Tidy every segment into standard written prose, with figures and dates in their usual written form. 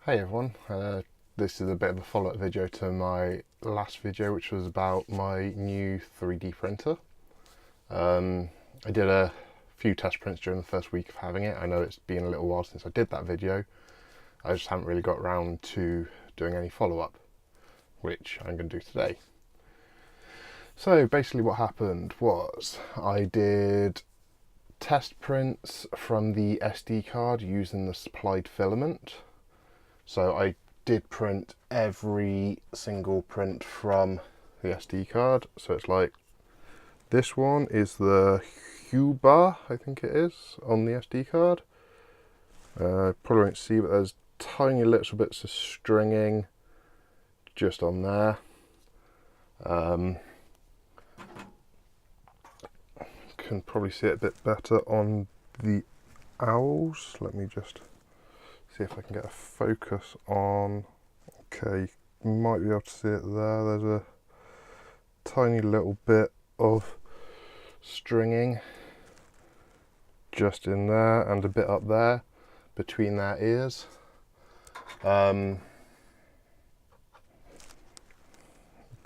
Hey everyone, this is a bit of a follow-up video to my last video, which was about my new 3D printer. I did a few test prints during the first week of having it. I know it's been a little while since I did that video. I just haven't really got around to doing any follow-up, which I'm going to do today. So basically what happened was I did test prints from the SD card using the supplied filament. So I did print every single print from the SD card. So it's like, this one is the Hue bar, I think it is, on the SD card. Probably won't see, but there's tiny little bits of stringing just on there. Can probably see it a bit better on the owls. Let me just see if I can get a focus on. Okay, you might be able to see it there. There's a tiny little bit of stringing just in there and a bit up there between their ears. The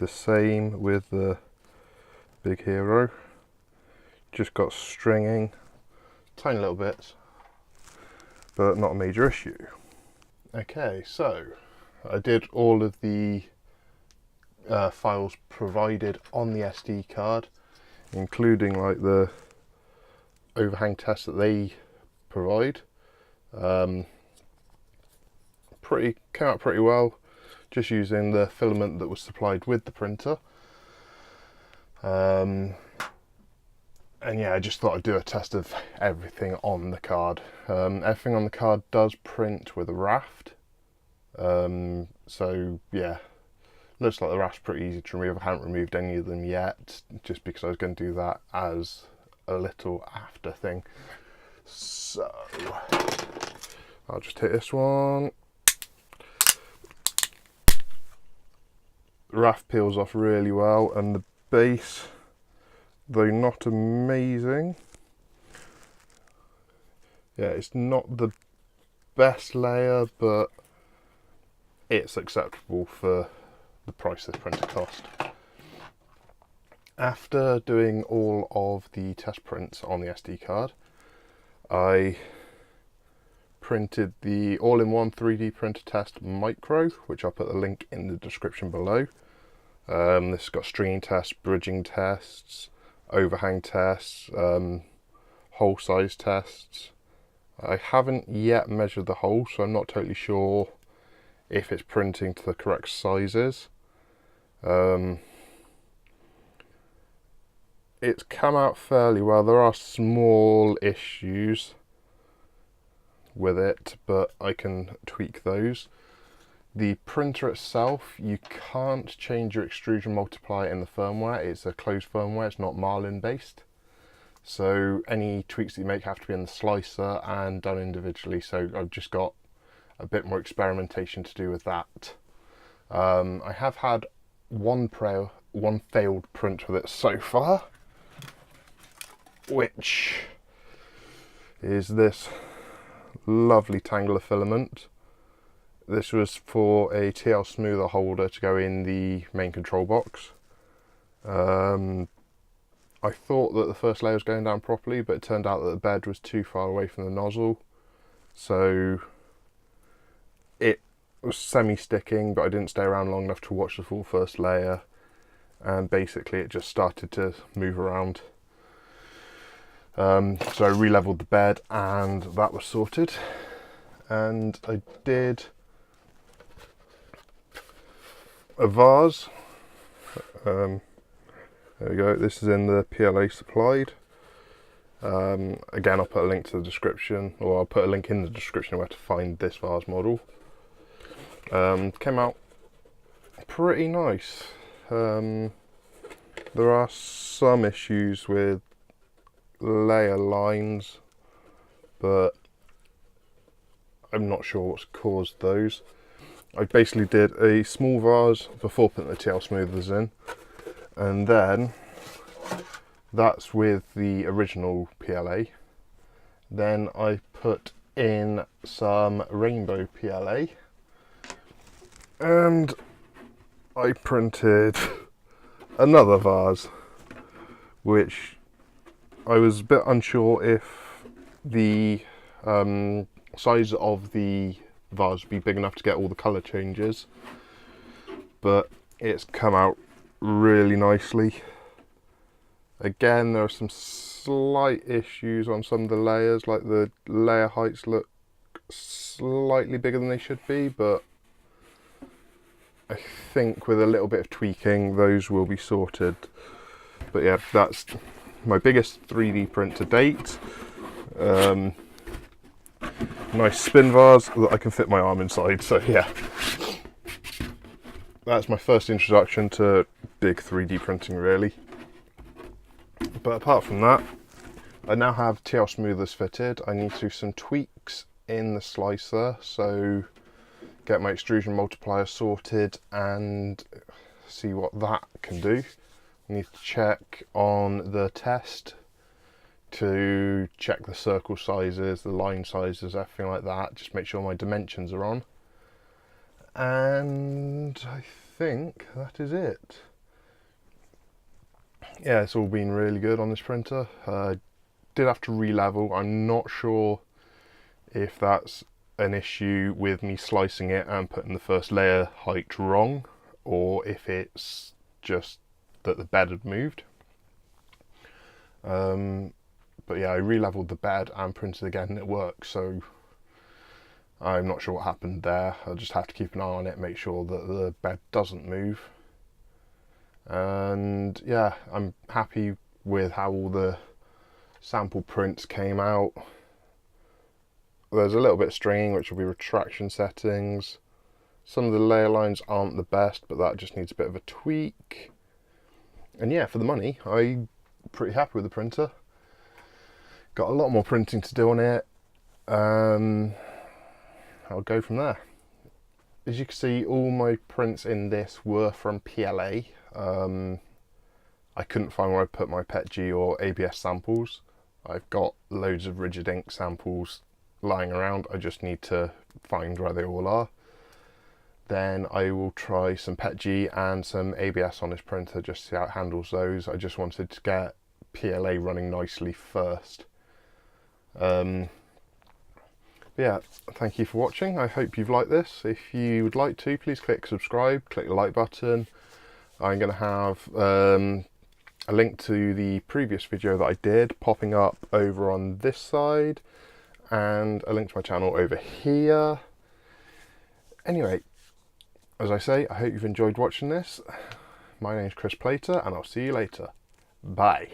same with the big hero. Just got stringing, tiny little bits, but not a major issue. Okay, so I did all of the files provided on the SD card, including like the overhang test that they provide. Came out pretty well, just using the filament that was supplied with the printer. And yeah, I just thought I'd do a test of everything on the card. Everything on the card does print with a raft. So yeah, looks like the raft's pretty easy to remove. I haven't removed any of them yet, just because I was going to do that as a little after thing. So I'll just hit this one. The raft peels off really well, and the base, though not amazing, yeah, it's not the base layer, but it's acceptable for the price this printer cost. After doing all of the test prints on the SD card, I printed the all-in-one 3D printer test micro, which I'll put the link in the description below. This has got stringing tests, bridging tests, overhang tests, hole size tests. I haven't yet measured the hole, so I'm not totally sure if it's printing to the correct sizes. It's come out fairly well. There are small issues with it, but I can tweak those. The printer itself, you can't change your extrusion multiplier in the firmware. It's a closed firmware, it's not Marlin based. So any tweaks that you make have to be in the slicer and done individually. So I've just got a bit more experimentation to do with that. I have had one failed print with it so far, which is this lovely Tangler filament. This was for a TL smoother holder to go in the main control box. I thought that the first layer was going down properly, but it turned out that the bed was too far away from the nozzle. So it was semi-sticking, but I didn't stay around long enough to watch the full first layer. And basically it just started to move around. So I re-leveled the bed and that was sorted. And I did a vase. There we go, this is in the PLA supplied. Again, I'll put a link to the description, or I'll put a link in the description where to find this vase model. Came out pretty nice. There are some issues with layer lines, but I'm not sure what's caused those. I basically did a small vase before putting the TL smoothers in, and then that's with the original PLA. Then I put in some rainbow PLA, And I printed another vase, which I was a bit unsure if the size of the vase would be big enough to get all the colour changes, but it's come out really nicely. Again, there are some slight issues on some of the layers, like the layer heights look slightly bigger than they should be, but I think with a little bit of tweaking those will be sorted. But yeah, that's my biggest 3D print to date. Nice spin vase that I can fit my arm inside, so yeah. That's my first introduction to big 3D printing really. But apart from that, I now have TL smoothers fitted. I need to do some tweaks in the slicer, so get my extrusion multiplier sorted and see what that can do. I need to check on the test to check the circle sizes, the line sizes, everything like that. Just make sure my dimensions are on. And I think that is it. Yeah, it's all been really good on this printer. Did have to re-level. I'm not sure if that's an issue with me slicing it and putting the first layer height wrong, or if it's just that the bed had moved. But yeah, I re-leveled the bed and printed again and it works, so I'm not sure what happened there. I'll just have to keep an eye on it, make sure that the bed doesn't move. And yeah, I'm happy with how all the sample prints came out. There's a little bit of stringing, which will be retraction settings. Some of the layer lines aren't the best, but that just needs a bit of a tweak. And yeah, for the money, I'm pretty happy with the printer. Got a lot more printing to do on it. I'll go from there. As you can see, all my prints in this were from PLA. I couldn't find where I put my PETG or ABS samples. I've got loads of rigid ink samples lying around. I just need to find where they all are. Then I will try some PETG and some ABS on this printer, just to see how it handles those. I just wanted to get PLA running nicely first. Yeah, thank you for watching. I hope you've liked this. If you would like to, please click subscribe, click the like button. I'm going to have a link to the previous video that I did popping up over on this side, and a link to my channel over here. Anyway, as I say, I hope you've enjoyed watching this. My name is Chris Plater, and I'll see you later. Bye.